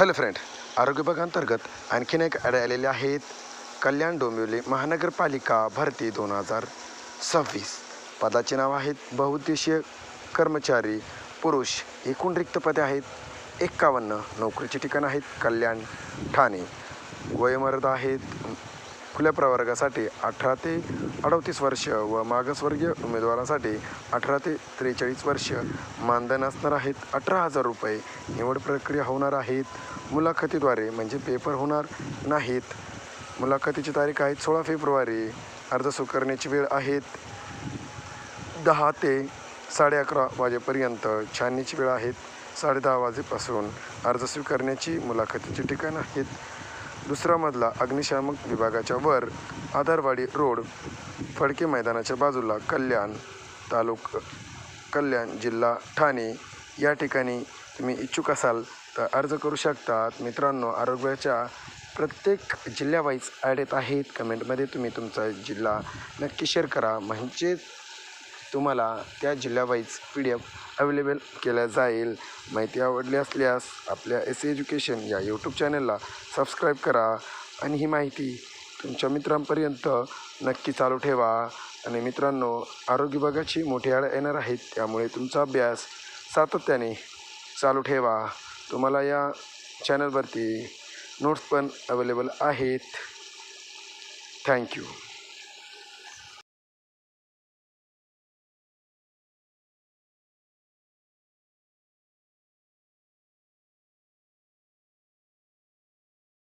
Hello friend, आरोग्य विभागाअंतर्गत आणखीन एक ॲड आलेले आहेत. कल्याण डोंबिवली महानगरपालिका भरती 2026. पदाचे नाव आहेत बहुउद्देशीय कर्मचारी पुरुष. एकूण रिक्त पदे आहेत 51. नोकरीचे ठिकाण आहेत कल्याण ठाणे. वयोमर्यादा आहेत खुल्या प्रवर्गासाठी 18 ते 38 वर्ष व मागासवर्गीय उमेदवारांसाठी 18 ते 43 वर्ष. मानधन असणार आहेत 18,000 रुपये. निवड प्रक्रिया होणार आहेत मुलाखतीद्वारे, म्हणजे पेपर होणार नाहीत. मुलाखतीची तारीख आहे 16 फेब्रुवारी. अर्ज स्वीकारण्याची वेळ आहेत 10 ते 11:30 वाजेपर्यंत. छाननीची वेळ आहेत 10:30 वाजेपासून. अर्ज स्वीकारण्याची मुलाखतीचे ठिकाण आहेत दुसरा मजला अग्निशामक विभागाच्या वर, आधारवाडी रोड, फडके मैदानाच्या बाजूला, कल्याण, कल्याण, जिल्हा ठाणे. या ठिकाणी तुम्ही इच्छुक असाल तर अर्ज करू शकतात. मित्रांनो, आरोग्याच्या प्रत्येक जिल्ह्यावाईज ॲड येत आहेत. कमेंटमध्ये तुम्ही तुमचा जिल्हा नक्की शेअर करा, म्हणजे तुम्हाला त्या जिल्ह्यावाईज PDF अवेलेबल केल्या जाईल. माहिती आवडली असल्यास आपल्या SC एज्युकेशन या यूट्यूब चॅनलला सबस्क्राईब करा आणि ही माहिती तुमच्या मित्रांपर्यंत नक्की चालू ठेवा. आणि मित्रांनो, आरोग्य विभागाची मोठी ॲड येणार आहेत, त्यामुळे तुमचा अभ्यास सातत्याने चालू ठेवा. तुम्हाला या चॅनलवरती नोट्स पण अवेलेबल आहेत. थँक्यू.